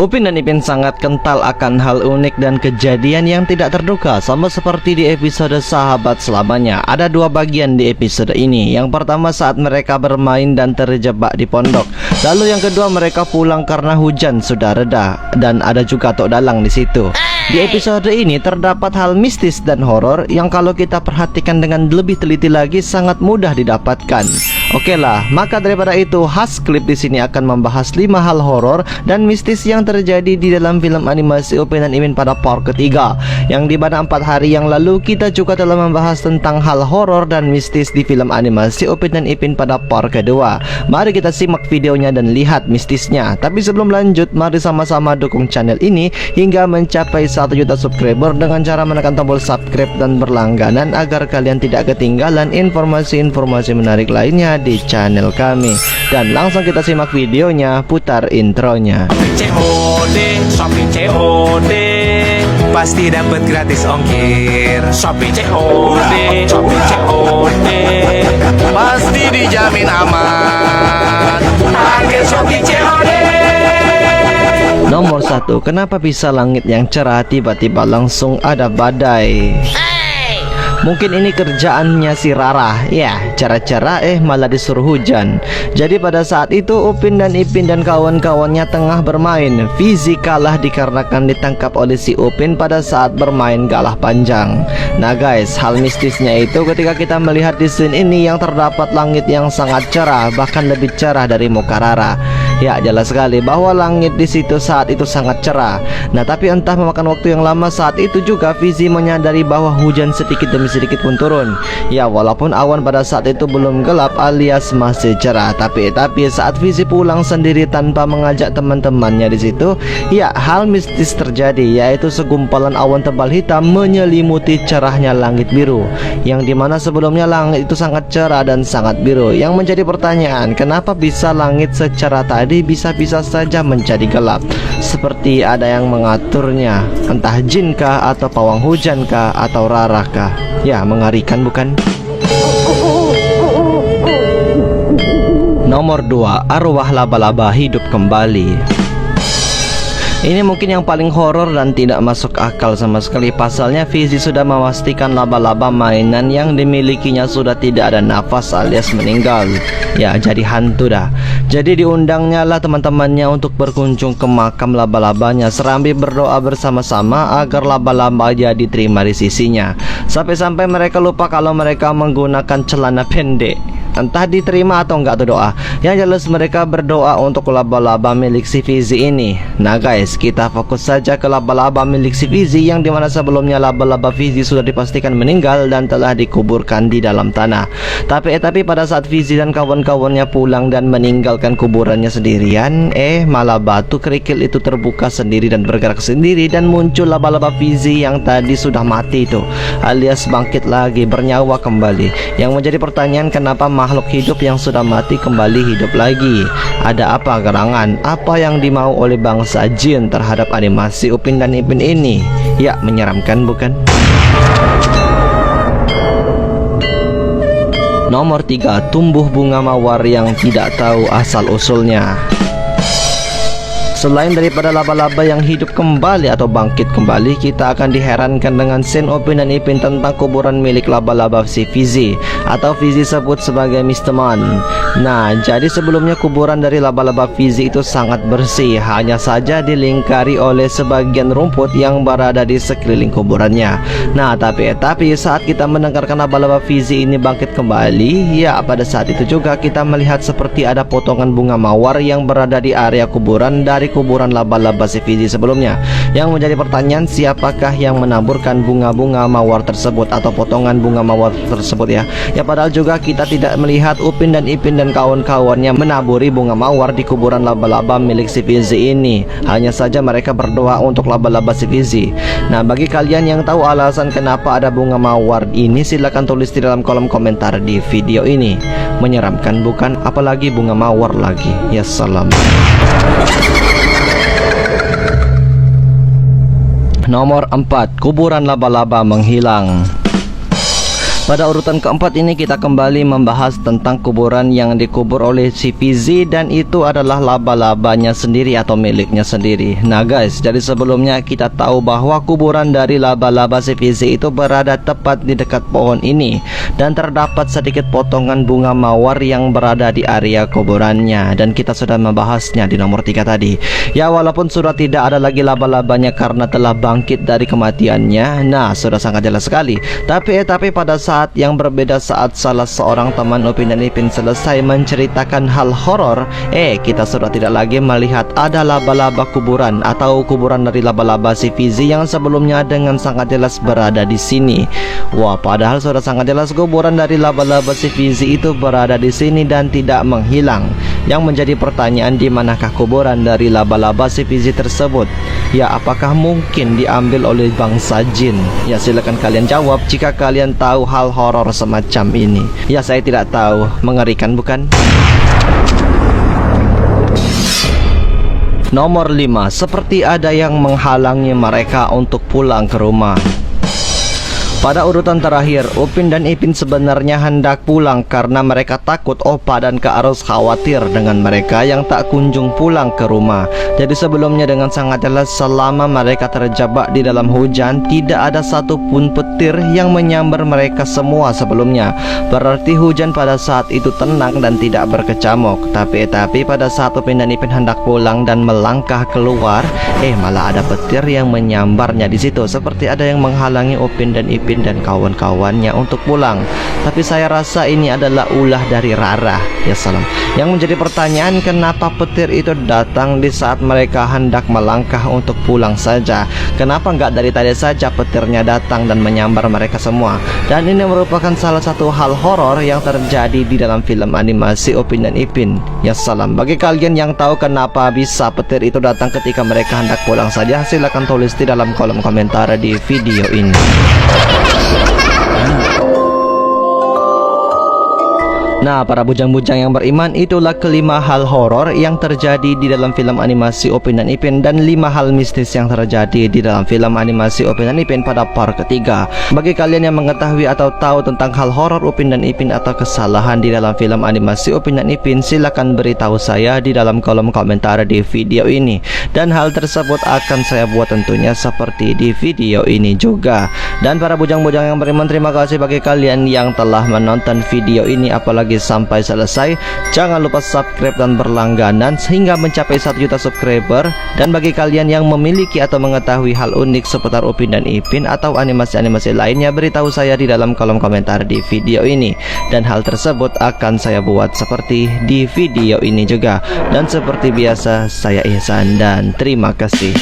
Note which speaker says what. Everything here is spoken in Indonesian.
Speaker 1: Upin dan Ipin sangat kental akan hal unik dan kejadian yang tidak terduga, sama seperti di episode Sahabat Selamanya. Ada dua bagian di episode ini. Yang pertama saat mereka bermain dan terjebak di pondok. Lalu yang kedua mereka pulang karena hujan sudah reda dan ada juga Tok Dalang di situ. Di episode ini terdapat hal mistis dan horor yang kalau kita perhatikan dengan lebih teliti lagi sangat mudah didapatkan. Oke lah, maka daripada itu Hasclip di sini akan membahas 5 hal horor dan mistis yang terjadi di dalam film animasi Upin dan Ipin pada part ketiga, yang dimana 4 hari yang lalu kita juga telah membahas tentang hal horor dan mistis di film animasi Upin dan Ipin pada part kedua. Mari kita simak videonya dan lihat mistisnya. Tapi sebelum lanjut, mari sama-sama dukung channel ini hingga mencapai 1 juta subscriber dengan cara menekan tombol subscribe dan berlangganan agar kalian tidak ketinggalan informasi-informasi menarik lainnya di channel kami. Dan langsung kita simak videonya, putar intronya.
Speaker 2: COD, Shopee COD, pasti dapat gratis ongkir. Shopee COD, Shopee COD, pasti dijamin aman. Pakai Shopee COD.
Speaker 1: Nomor 1, kenapa bisa langit yang cerah tiba-tiba langsung ada badai? Mungkin ini kerjaannya si Rara. Ya, cerah-cerah malah disuruh hujan. Jadi pada saat itu Upin dan Ipin dan kawan-kawannya tengah bermain. Fizi kalah dikarenakan ditangkap oleh si Upin pada saat bermain galah panjang. Nah guys, hal mistisnya itu ketika kita melihat di scene ini yang terdapat langit yang sangat cerah, bahkan lebih cerah dari muka Rara. Ya, jelas sekali bahwa langit di situ saat itu sangat cerah. Nah, tapi entah memakan waktu yang lama saat itu juga Fizi menyadari bahwa hujan sedikit demi sedikit pun turun. Ya, walaupun awan pada saat itu belum gelap alias masih cerah, tapi saat Fizi pulang sendiri tanpa mengajak teman-temannya di situ, ya hal mistis terjadi, yaitu segumpalan awan tebal hitam menyelimuti cerahnya langit biru, yang dimana sebelumnya langit itu sangat cerah dan sangat biru. Yang menjadi pertanyaan, kenapa bisa langit secerah tadi bisa-bisa saja menjadi gelap, seperti ada yang mengaturnya, entah jinkah atau pawang hujankah atau Rara kah? Ya, mengerikan bukan? Nomor 2, arwah laba-laba hidup kembali. Ini mungkin yang paling horor dan tidak masuk akal sama sekali. Pasalnya Fizi sudah memastikan laba-laba mainan yang dimilikinya sudah tidak ada nafas alias meninggal. Ya, jadi hantu dah. Jadi diundangnya lah teman-temannya untuk berkunjung ke makam laba-labanya, serambi berdoa bersama-sama agar laba-laba jadi diterima di sisinya. Sampai-sampai mereka lupa kalau mereka menggunakan celana pendek. Entah diterima atau enggak tuh doa. Yang jelas mereka berdoa untuk laba-laba milik si Fizi ini. Nah guys, kita fokus saja ke laba-laba milik si Fizi, yang dimana sebelumnya laba-laba Fizi sudah dipastikan meninggal dan telah dikuburkan di dalam tanah. Tapi pada saat Fizi dan kawan-kawannya pulang dan meninggalkan kuburannya sendirian, malah batu kerikil itu terbuka sendiri dan bergerak sendiri, dan muncul laba-laba Fizi yang tadi sudah mati itu, alias bangkit lagi, bernyawa kembali. Yang menjadi pertanyaan, kenapa makhluk hidup yang sudah mati kembali hidup lagi? Ada apa gerangan? Apa yang dimau oleh bangsa jin terhadap animasi Upin dan Ipin ini? Ya, menyeramkan bukan? Nomor 3, tumbuh bunga mawar yang tidak tahu asal-usulnya. Selain daripada laba-laba yang hidup kembali atau bangkit kembali, kita akan diherankan dengan scene Upin dan Ipin tentang kuburan milik laba-laba si Fizi, atau Fizi sebut sebagai Mr. Man. Nah, jadi sebelumnya kuburan dari laba-laba Fizi itu sangat bersih, hanya saja dilingkari oleh sebagian rumput yang berada di sekeliling kuburannya. Nah, tapi saat kita mendengarkan laba-laba Fizi ini bangkit kembali, ya pada saat itu juga kita melihat seperti ada potongan bunga mawar yang berada di area kuburan dari kuburan laba-laba si Fizi sebelumnya. Yang menjadi pertanyaan, siapakah yang menaburkan bunga-bunga mawar tersebut atau potongan bunga mawar tersebut ya? Ya, padahal juga kita tidak melihat Upin dan Ipin dan kawan-kawannya menaburi bunga mawar di kuburan laba-laba milik si Fizi ini. Hanya saja mereka berdoa untuk laba-laba si Fizi. Nah, bagi kalian yang tahu alasan kenapa ada bunga mawar ini, silahkan tulis di dalam kolom komentar di video ini. Menyeramkan bukan? Apalagi bunga mawar lagi. Ya salam. Nomor 4, kuburan laba-laba menghilang. Pada urutan keempat ini kita kembali membahas tentang kuburan yang dikubur oleh si Fizi, dan itu adalah laba-labanya sendiri atau miliknya sendiri. Nah guys, jadi sebelumnya kita tahu bahwa kuburan dari laba-laba si Fizi itu berada tepat di dekat pohon ini, dan terdapat sedikit potongan bunga mawar yang berada di area kuburannya, dan kita sudah membahasnya di nomor 3 tadi. Ya, walaupun sudah tidak ada lagi laba-labanya karena telah bangkit dari kematiannya. Nah, sudah sangat jelas sekali. Tapi pada saat yang berbeda, saat salah seorang teman Upin dan Ipin selesai menceritakan hal horor, kita sudah tidak lagi melihat ada laba-laba kuburan atau kuburan dari laba-laba si Fizi yang sebelumnya dengan sangat jelas berada di sini. Wah, padahal sudah sangat jelas kuburan dari laba-laba si Fizi itu berada di sini dan tidak menghilang. Yang menjadi pertanyaan, di manakah kuburan dari laba-laba si Fizi tersebut? Ya, apakah mungkin diambil oleh bangsa jin? Ya, silakan kalian jawab jika kalian tahu hal horor semacam ini. Ya, saya tidak tahu. Mengerikan bukan? Nomor 5. Seperti ada yang menghalangi mereka untuk pulang ke rumah. Pada urutan terakhir, Upin dan Ipin sebenarnya hendak pulang karena mereka takut Opa dan Kak Ros khawatir dengan mereka yang tak kunjung pulang ke rumah. Jadi sebelumnya dengan sangat jelas selama mereka terjebak di dalam hujan, tidak ada satupun petir yang menyambar mereka semua sebelumnya. Berarti hujan pada saat itu tenang dan tidak berkecamuk. Tapi pada saat Upin dan Ipin hendak pulang dan melangkah keluar, malah ada petir yang menyambarnya di situ. Seperti ada yang menghalangi Upin dan Ipin dan kawan-kawannya untuk pulang. Tapi saya rasa ini adalah ulah dari Rara. Ya salam. Yang menjadi pertanyaan, kenapa petir itu datang di saat mereka hendak melangkah untuk pulang saja? Kenapa nggak dari tadi saja petirnya datang dan menyambar mereka semua? Dan ini merupakan salah satu hal horor yang terjadi di dalam film animasi Upin dan Ipin. Ya salam. Bagi kalian yang tahu kenapa bisa petir itu datang ketika mereka hendak pulang saja, silakan tulis di dalam kolom komentar di video ini. Nah, para bujang-bujang yang beriman, itulah kelima hal horor yang terjadi di dalam film animasi Upin dan Ipin, dan 5 hal mistis yang terjadi di dalam film animasi Upin dan Ipin pada part ketiga. Bagi kalian yang mengetahui atau tahu tentang hal horor Upin dan Ipin atau kesalahan di dalam film animasi Upin dan Ipin, silakan beritahu saya di dalam kolom komentar di video ini. Dan hal tersebut akan saya buat tentunya seperti di video ini juga. Dan para bujang-bujang yang beriman, terima kasih bagi kalian yang telah menonton video ini apalagi sampai selesai. Jangan lupa subscribe dan berlangganan sehingga mencapai 1 juta subscriber. Dan bagi kalian yang memiliki atau mengetahui hal unik seputar Upin dan Ipin atau animasi-animasi lainnya, beritahu saya di dalam kolom komentar di video ini. Dan hal tersebut akan saya buat seperti di video ini juga. Dan seperti biasa, saya Ihsan dan terima kasih.